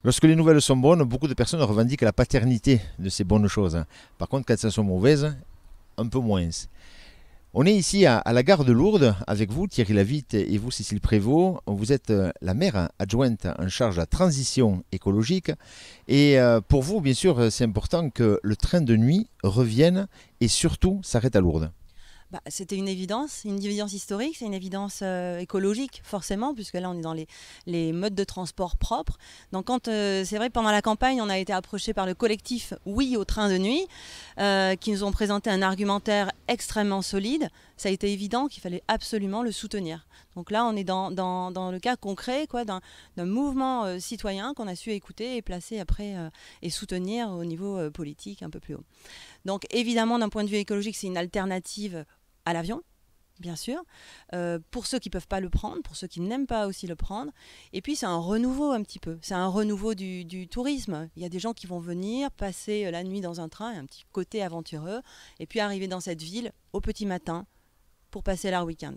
Lorsque les nouvelles sont bonnes, beaucoup de personnes revendiquent la paternité de ces bonnes choses. Par contre, quand elles sont mauvaises, un peu moins. On est ici à la gare de Lourdes avec vous, Thierry Lavitte, et vous, Cécile Prévost. Vous êtes la maire adjointe en charge de la transition écologique. Et pour vous, bien sûr, c'est important que le train de nuit revienne et surtout s'arrête à Lourdes. C'était une évidence historique, c'est une évidence écologique forcément, puisque là on est dans les modes de transport propres. Donc c'est vrai que pendant la campagne on a été approché par le collectif Oui au train de nuit, qui nous ont présenté un argumentaire extrêmement solide. Ça a été évident qu'il fallait absolument le soutenir. Donc là on est dans le cas concret d'un mouvement citoyen qu'on a su écouter et placer après et soutenir au niveau politique un peu plus haut. Donc évidemment d'un point de vue écologique c'est une alternative à l'avion, bien sûr, pour ceux qui ne peuvent pas le prendre, pour ceux qui n'aiment pas aussi le prendre. Et puis c'est un renouveau un petit peu, c'est un renouveau du tourisme. Il y a des gens qui vont venir passer la nuit dans un train, un petit côté aventureux, et puis arriver dans cette ville au petit matin pour passer leur week-end.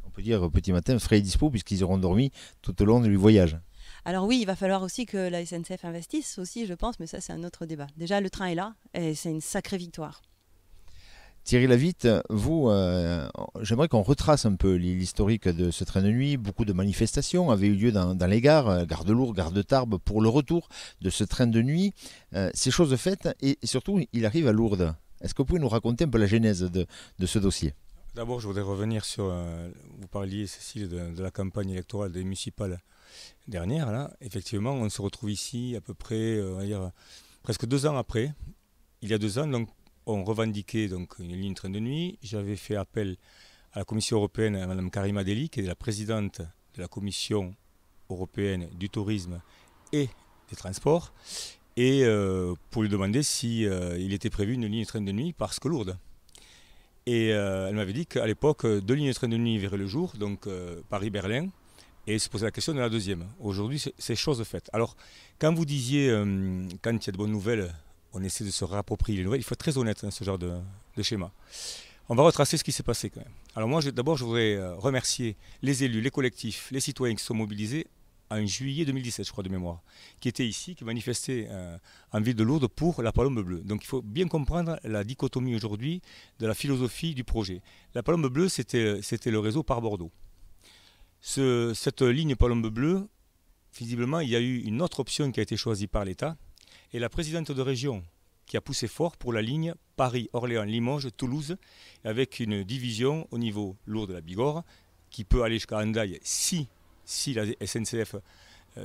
On peut dire petit matin frais et dispo puisqu'ils auront dormi tout au long du voyage. Alors oui, il va falloir aussi que la SNCF investisse aussi, je pense, mais ça c'est un autre débat. Déjà le train est là et c'est une sacrée victoire. Thierry Lavitte, vous, j'aimerais qu'on retrace un peu l'historique de ce train de nuit. Beaucoup de manifestations avaient eu lieu dans les gares, gare de Lourdes, gare de Tarbes, pour le retour de ce train de nuit. Ces choses faites, et surtout, il arrive à Lourdes. Est-ce que vous pouvez nous raconter un peu la genèse de ce dossier? D'abord, je voudrais revenir sur, vous parliez, Cécile, de la campagne électorale des municipales dernières. Là. Effectivement, on se retrouve ici à peu près, on va dire, presque 2 ans après. Il y a 2 ans, donc, on revendiquait donc, une ligne train de nuit. J'avais fait appel à la Commission européenne, à Mme Karima Delli, qui est la présidente de la Commission européenne du tourisme et des transports, et pour lui demander si il était prévu une ligne train de nuit parce que Lourdes. Et elle m'avait dit qu'à l'époque, 2 lignes de train de nuit verraient le jour, donc Paris-Berlin, et se posait la question de la deuxième. Aujourd'hui, c'est chose faite. Alors, quand vous disiez, quand il y a de bonnes nouvelles, on essaie de se réapproprier les nouvelles, il faut être très honnête dans ce genre de schéma. On va retracer ce qui s'est passé quand même. Alors moi, d'abord, je voudrais remercier les élus, les collectifs, les citoyens qui se sont mobilisés en juillet 2017, je crois de mémoire, qui étaient ici, qui manifestaient en ville de Lourdes pour la Palombe bleue. Donc il faut bien comprendre la dichotomie aujourd'hui de la philosophie du projet. La Palombe bleue, c'était le réseau par Bordeaux. Cette ligne Palombe bleue, visiblement, il y a eu une autre option qui a été choisie par l'État, et la présidente de région qui a poussé fort pour la ligne Paris, Orléans, Limoges, Toulouse, avec une division au niveau Lourdes de la Bigorre, qui peut aller jusqu'à Hendaye si la SNCF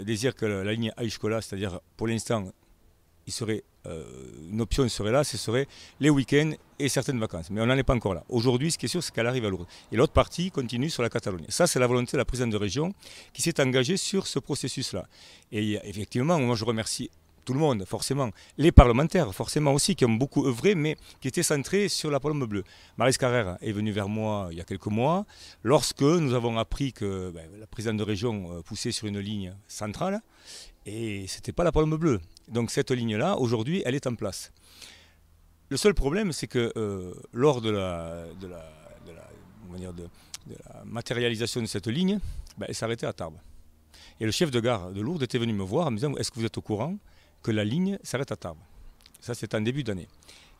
désire que la ligne aille jusque-là, c'est-à-dire pour l'instant, une option serait là, ce serait les week-ends et certaines vacances. Mais on n'en est pas encore là. Aujourd'hui, ce qui est sûr, c'est qu'elle arrive à Lourdes. Et l'autre partie continue sur la Catalogne. Ça, c'est la volonté de la présidente de région qui s'est engagée sur ce processus-là. Et effectivement, moi, je remercie tout le monde, forcément. Les parlementaires, forcément aussi, qui ont beaucoup œuvré, mais qui étaient centrés sur la Palombe bleue. Maryse Carrère est venue vers moi il y a quelques mois, lorsque nous avons appris que la présidente de région poussait sur une ligne centrale, et ce n'était pas la Palombe bleue. Donc cette ligne-là, aujourd'hui, elle est en place. Le seul problème, c'est que lors de la matérialisation de cette ligne, elle s'arrêtait à Tarbes. Et le chef de gare de Lourdes était venu me voir en me disant « Est-ce que vous êtes au courant que la ligne s'arrête à Tarbes ?» Ça, c'est en début d'année.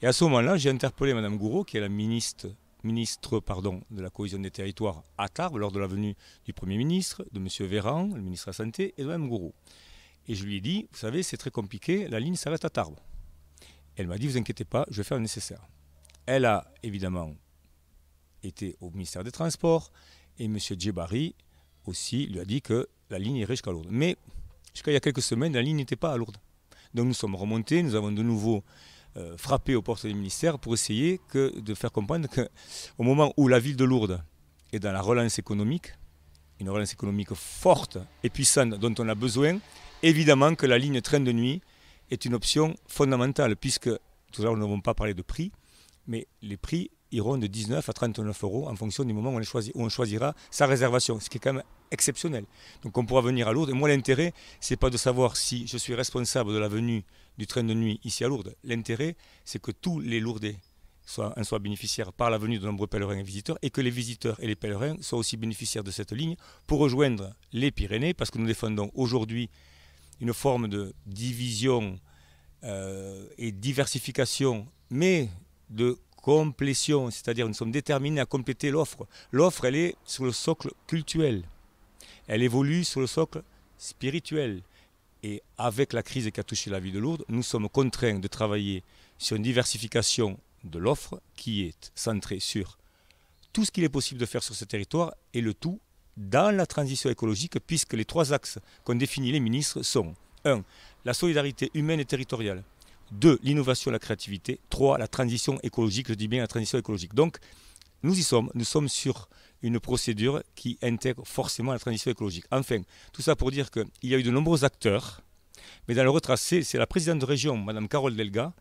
Et à ce moment-là, j'ai interpellé Mme Gouraud, qui est la ministre de la cohésion des territoires à Tarbes, lors de la venue du Premier ministre, de M. Véran, le ministre de la Santé, et de Mme Gouraud. Et je lui ai dit, vous savez, c'est très compliqué, la ligne s'arrête à Tarbes. Elle m'a dit, vous inquiétez pas, je vais faire le nécessaire. Elle a évidemment été au ministère des Transports, et M. Djebari aussi lui a dit que la ligne irait jusqu'à Lourdes. Mais jusqu'à il y a quelques semaines, la ligne n'était pas à Lourdes. Donc nous sommes remontés, nous avons de nouveau frappé aux portes du ministère pour essayer de faire comprendre qu'au moment où la ville de Lourdes est dans la relance économique, une relance économique forte et puissante dont on a besoin, évidemment que la ligne train de nuit est une option fondamentale, puisque tout à l'heure nous n'avons pas parlé de prix, mais les prix iront de 19 à 39 euros en fonction du moment où on choisira sa réservation, ce qui est quand même exceptionnel. Donc on pourra venir à Lourdes. Et moi, l'intérêt, ce n'est pas de savoir si je suis responsable de la venue du train de nuit ici à Lourdes. L'intérêt, c'est que tous les Lourdais en soient bénéficiaires par la venue de nombreux pèlerins et visiteurs, et que les visiteurs et les pèlerins soient aussi bénéficiaires de cette ligne pour rejoindre les Pyrénées, parce que nous défendons aujourd'hui une forme de division et diversification, mais de complétion, c'est-à-dire nous sommes déterminés à compléter l'offre. L'offre, elle est sur le socle cultuel, elle évolue sur le socle spirituel. Et avec la crise qui a touché la ville de Lourdes, nous sommes contraints de travailler sur une diversification de l'offre qui est centrée sur tout ce qu'il est possible de faire sur ce territoire et le tout dans la transition écologique, puisque les 3 axes qu'ont définis les ministres sont 1. La solidarité humaine et territoriale, 2. L'innovation et la créativité, 3. La transition écologique, je dis bien la transition écologique. Donc nous sommes sur une procédure qui intègre forcément la transition écologique. Enfin, tout ça pour dire qu'il y a eu de nombreux acteurs, mais dans le retracé, c'est la présidente de région, Mme Carole Delga,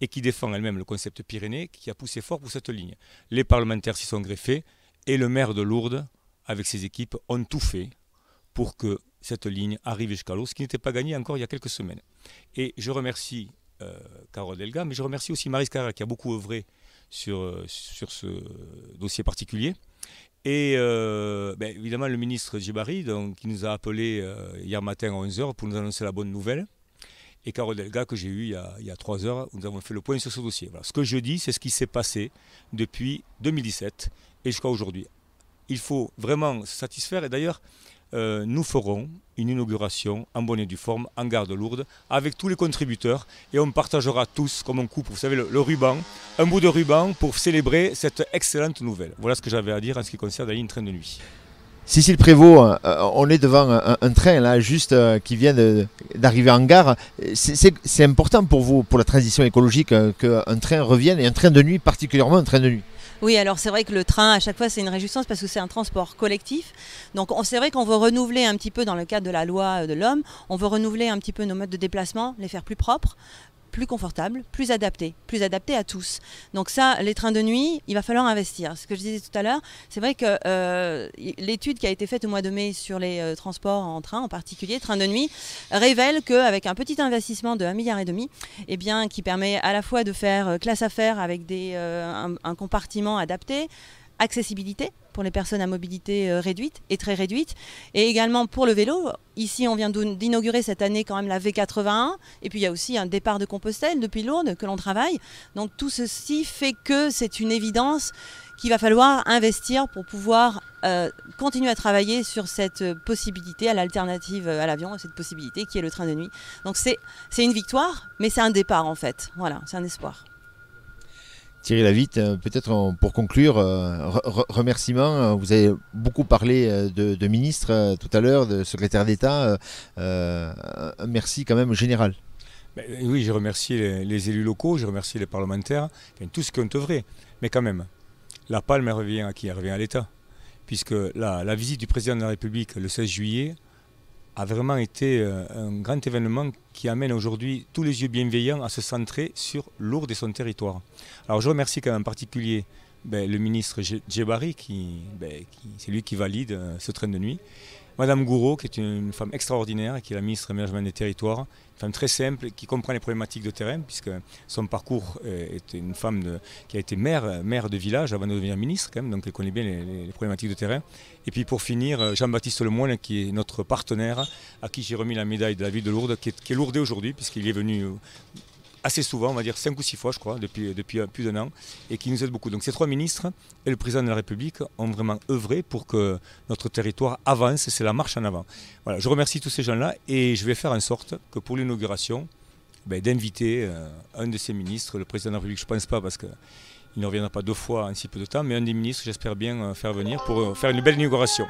et qui défend elle-même le concept Pyrénées, qui a poussé fort pour cette ligne. Les parlementaires s'y sont greffés, et le maire de Lourdes, avec ses équipes, ont tout fait pour que cette ligne arrive jusqu'à l'eau, ce qui n'était pas gagné encore il y a quelques semaines. Et je remercie Carole Delga, mais je remercie aussi Maryse Carrère, qui a beaucoup œuvré sur ce dossier particulier. Et évidemment le ministre Djebari, qui nous a appelés hier matin à 11h pour nous annoncer la bonne nouvelle. Et Carole Delga que j'ai eu il y a 3 heures, où nous avons fait le point sur ce dossier. Voilà. Ce que je dis, c'est ce qui s'est passé depuis 2017 et jusqu'à aujourd'hui. Il faut vraiment se satisfaire. Et d'ailleurs, nous ferons une inauguration en bonne et due forme en gare de Lourdes avec tous les contributeurs et on partagera tous, comme on coupe, vous savez, le ruban, un bout de ruban pour célébrer cette excellente nouvelle. Voilà ce que j'avais à dire en ce qui concerne la ligne train de nuit. Cécile Prévost, on est devant un train là, juste qui vient d'arriver en gare. C'est important pour vous, pour la transition écologique, qu'un train revienne, et un train de nuit, particulièrement un train de nuit. Oui, alors c'est vrai que le train, à chaque fois, c'est une réjouissance parce que c'est un transport collectif. Donc c'est vrai qu'on veut renouveler un petit peu, dans le cadre de la loi de l'homme, on veut renouveler un petit peu nos modes de déplacement, les faire plus propres, plus confortables, plus adaptés à tous. Donc ça, les trains de nuit, il va falloir investir. Ce que je disais tout à l'heure, c'est vrai que l'étude qui a été faite au mois de mai sur les transports en train, en particulier, train de nuit, révèle qu'avec un petit investissement de 1,5 milliard, eh bien, qui permet à la fois de faire classe affaires avec un compartiment adapté, accessibilité pour les personnes à mobilité réduite et très réduite, et également pour le vélo. Ici, on vient d'inaugurer cette année quand même la V81, et puis il y a aussi un départ de Compostelle depuis Lourdes que l'on travaille. Donc tout ceci fait que c'est une évidence qu'il va falloir investir pour pouvoir continuer à travailler sur cette possibilité, à l'alternative à l'avion, cette possibilité qui est le train de nuit. Donc c'est une victoire, mais c'est un départ en fait. Voilà, c'est un espoir. Thierry Lavitte, peut-être pour conclure, remerciements. Vous avez beaucoup parlé de ministre tout à l'heure, de secrétaire d'État. Un merci quand même général. Oui, je remercie les élus locaux, je remercie les parlementaires, tous ceux qui ont œuvré. Mais quand même, la palme elle revient à qui? Elle revient à l'État. Puisque la visite du président de la République le 16 juillet a vraiment été un grand événement qui amène aujourd'hui tous les yeux bienveillants à se centrer sur Lourdes et son territoire. Alors je remercie quand même en particulier le ministre Djebari, c'est lui qui valide ce train de nuit. Madame Gouraud, qui est une femme extraordinaire, qui est la ministre de l'Aménagement des Territoires, une femme très simple, qui comprend les problématiques de terrain, puisque son parcours est une femme qui a été maire de village avant de devenir ministre, quand même, donc elle connaît bien les problématiques de terrain. Et puis pour finir, Jean-Baptiste Lemoine, qui est notre partenaire, à qui j'ai remis la médaille de la ville de Lourdes, qui est lourdée aujourd'hui, puisqu'il est venu assez souvent, on va dire 5 ou 6 fois je crois, depuis plus d'1 an, et qui nous aide beaucoup. Donc ces 3 ministres et le président de la République ont vraiment œuvré pour que notre territoire avance, c'est la marche en avant. Voilà, je remercie tous ces gens-là et je vais faire en sorte que pour l'inauguration, d'inviter un de ces ministres, le président de la République, je ne pense pas parce qu'il ne reviendra pas 2 fois en si peu de temps, mais un des ministres, j'espère bien faire venir pour faire une belle inauguration.